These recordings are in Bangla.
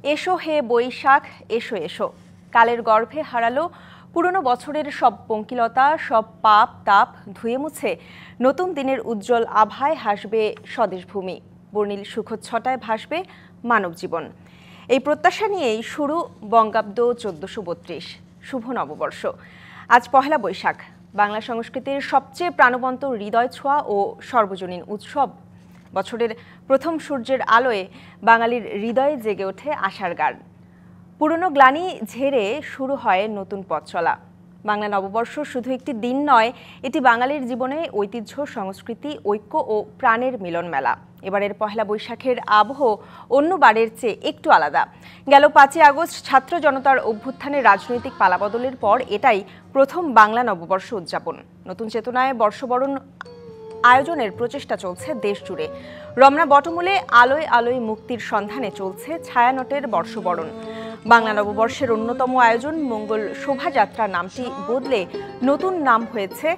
এসো হে বৈশাখ এসো এসো, কালের গর্ভে হারালো পুরনো বছরের সব পঙ্কিলতা, সব পাপ তাপ ধুয়ে মুছে নতুন দিনের উজ্জ্বল আভায় হাসবে স্বদেশভূমি, বর্ণিল সুখচ্ছটায় ভাসবে মানব জীবন। এই প্রত্যাশা নিয়েই শুরু বঙ্গাব্দ 1432, শুভ নববর্ষ। আজ পহেলা বৈশাখ, বাংলা সংস্কৃতির সবচেয়ে প্রাণবন্ত হৃদয় ছোঁয়া ও সর্বজনীন উৎসব। বছরের প্রথম সূর্যের আলোয় বাঙালির হৃদয়ে জেগে ওঠে আশার গান। পুরনো গ্লানি ঝেড়ে শুরু হয় নতুন পথ চলা। বাংলা নববর্ষ শুধু একটি দিন নয়, এটি বাঙালির জীবনে ঐতিহ্য, সংস্কৃতি, ঐক্য ও প্রাণের মিলন মেলা। এবারের পহেলা বৈশাখের আবহ অন্যবারের চেয়ে একটু আলাদা। গেল 5ই আগস্ট ছাত্র জনতার অভ্যুত্থানের রাজনৈতিক পালাবদলের পর এটাই প্রথম বাংলা নববর্ষ উদযাপন। নতুন চেতনায় বর্ষবরণ আয়োজনের প্রচেষ্টা চলছে দেশ জুড়ে। রমনা বটমূলে আলোয় আলোয় মুক্তির সন্ধানে চলছে ছায়ানটের বর্ষবরণ। বাংলা নববর্ষের অন্যতম আয়োজন মঙ্গল শোভাযাত্রা নামটি বদলে নতুন নাম হয়েছে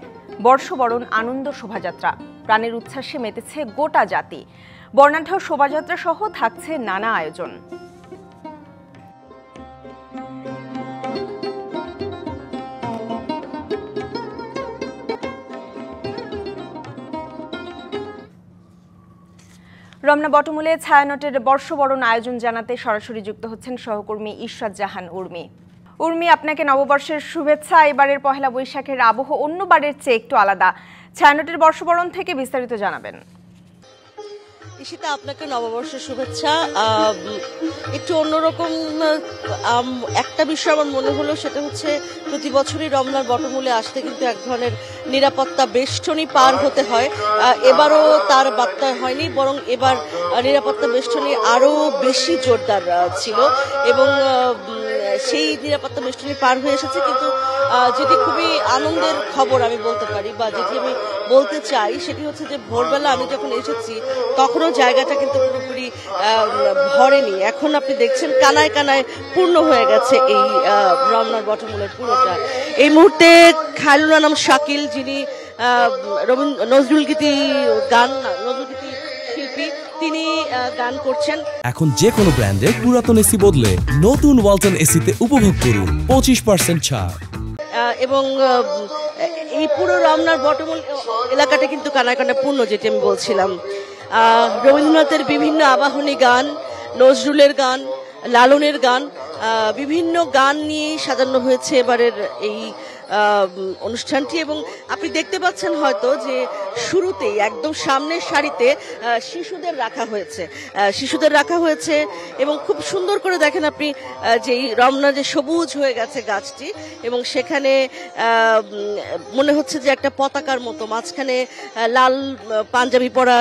বর্ষবরণ আনন্দ শোভাযাত্রা। প্রাণের উচ্ছ্বাসে মেতেছে গোটা জাতি। বর্ণাঢ্য শোভাযাত্রা সহ থাকছে নানা আয়োজন। রমনা বটমূলে ছায়ানটের বর্ষবরণ আয়োজন জানাতে সরাসরি যুক্ত হচ্ছেন সহকর্মী ইশরাত জাহান উর্মি। উর্মি, আপনাকে নববর্ষের শুভেচ্ছা। এবারের পহেলা বৈশাখের আবহ অন্যবারের চেয়ে একটু আলাদা। ছায়ানটের বর্ষবরণ থেকে বিস্তারিত জানাবেন। ঈশিতা, আপনাকে নববর্ষের শুভেচ্ছা। একটু অন্যরকম একটা বিষয় আমার মনে হলো, সেটা হচ্ছে প্রতি বছরই রমনার বটমূলে আসতে কিন্তু এক ধরনের নিরাপত্তা বেষ্টনী পার হতে হয়। এবারও তার বার্তা হয়নি, বরং এবার নিরাপত্তা বেষ্টনী আরো বেশি জোরদার ছিল এবং সেই নিরাপত্তা বেষ্টনী পার হয়ে এসেছে। কিন্তু যেটি খুবই আনন্দের খবর আমি বলতে পারি, বা যেটি আমি বলতে চাই, সেটি হচ্ছে যে ভোরবেলা আমি যখন এসেছি তখনও জায়গাটা কিন্তু পুরোপুরি ভরেনি। এখন আপনি দেখছেন কানায় কানায় পূর্ণ হয়ে গেছে এই রমনার বটমূলের পুরোটা। এই মুহূর্তে খায়রুল আনাম শাকিল, যিনি নজরুলগীতি শিল্পী, তিনি গান করছেন। এখন যে কোনো ব্র্যান্ডের পুরাতন এসি বদলে নতুন ওয়ালটন এসিতে উপভোগ করুন 25% ছাড়। এবং এই পুরো রমনার বটমূল এলাকাটা কিন্তু কানায় কানায় পূর্ণ, যেটি আমি বলছিলাম। রবীন্দ্রনাথের বিভিন্ন আবাহনী গান, নজরুলের গান, লালনের গান, বিভিন্ন গান নিয়েই সাজানো হয়েছে এবারের এই অনুষ্ঠানটি। এবং আপনি দেখতে পাচ্ছেন হয়তো যে শুরুতেই একদম সামনের সারিতে শিশুদের রাখা হয়েছে এবং খুব সুন্দর করে দেখেন আপনি যে রমনা যে সবুজ হয়ে গেছে গাছটি, এবং সেখানে মনে হচ্ছে যে একটা পতাকার মতো মাঝখানে লাল পাঞ্জাবি পরা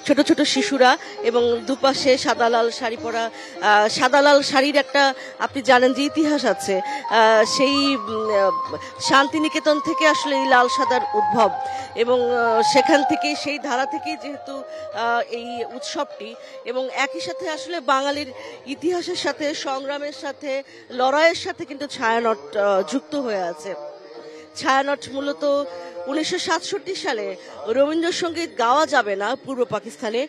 ছোট ছোট শিশুরা এবং দুপাশে সাদা লাল শাড়ি পরা। সাদা লাল শাড়ির একটা আপনি জানেন যে ইতিহাস আছে, সেই শান্তিনিকেতন থেকে আসলে এই লাল সাদার উদ্ভব, এবং সেখান থেকেই সেই ধারা থেকেই যেহেতু এই উৎসবটি, এবং একই সাথে আসলে বাঙালির ইতিহাসের সাথে, সংগ্রামের সাথে, লড়াইয়ের সাথে কিন্তু ছায়ানট যুক্ত হয়ে আছে। ছায়ানট মূলত 1967 সালে রবীন্দ্রসঙ্গীত গাওয়া যাবে না পূর্ব পাকিস্তানে,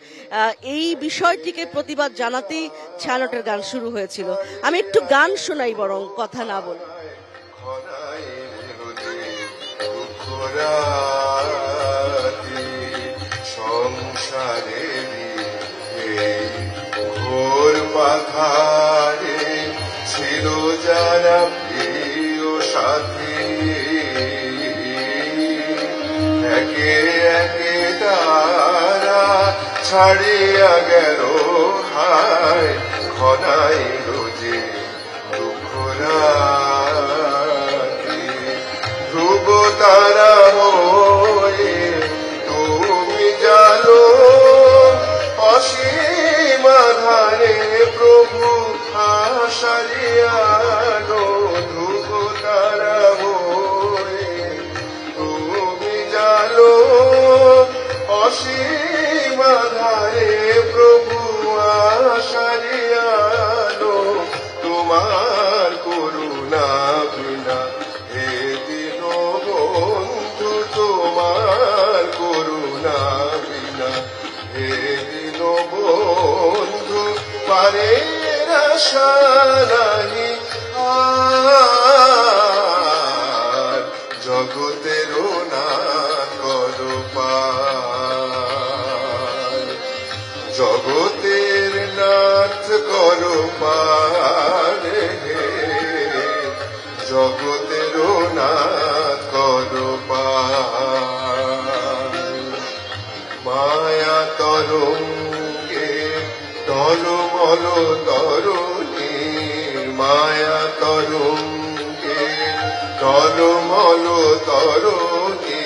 এই বিষয়টিকে প্রতিবাদ জানাতেই ছায়ানটের গান শুরু হয়েছিল। আমি একটু গান শোনাই, বরং কথা না বলে। ছিল যারা প্রিয় সাথী, একে একে তারা ছাড়িয়া গেল হায়, খনাই রোজে দুঃখ রাতি। ধ্রুব তারা হয়ে তুমি জানো, অসীম আধারে প্রভু আশারিয়ানো। ধ্রুব তারা হয়ে তুমি জানো, অসীম আধারে প্রভু আশারিয়ানো। তোমার করুণা বিনা হে দিন বন্ধু, তোমার করুণা বিনা হে দিন বন্ধু পারে না আশা নাহি আর জগতেরও না করো পার জগতের নাথ করো পার হে জগতেরও নাথ করো পার মায়া তরঙ্গে টলমল তরুণী মায়া তরঙ্গে টলমল তরুণী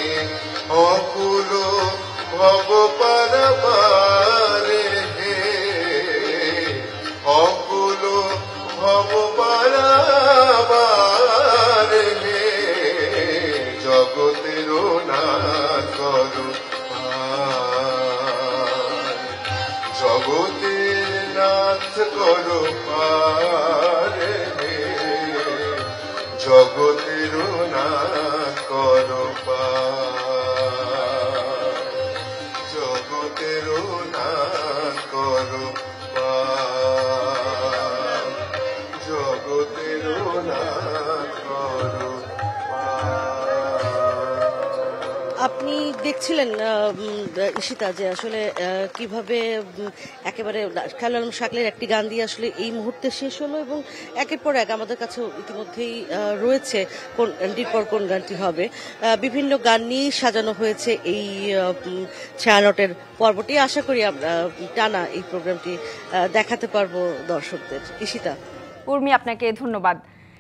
অকুল ভব পারাপারে হে অকুল ভব পারাপারে হে জগতেরও না করো জগতের নাথ করো পারে হে জগতের নাথ করো পার জগতের নাথ করো পার জগতের নাথ করো আপনি দেখছিলেন ঈশিতা যে আসলে কিভাবে একেবারে খায়রুল আলম শাকিলের একটি গান দিয়ে আসলে এই মুহূর্তে শেষ হলো এবং একের পর এক আমাদের কাছে ইতিমধ্যেই রয়েছে কোন গানটির পর কোন গানটি হবে বিভিন্ন গান নিয়েই সাজানো হয়েছে এই ছায়ানটের পর্বটি আশা করি আমরা টানা এই প্রোগ্রামটি দেখাতে পারবো দর্শকদের ঈশিতা উর্মি আপনাকে ধন্যবাদ।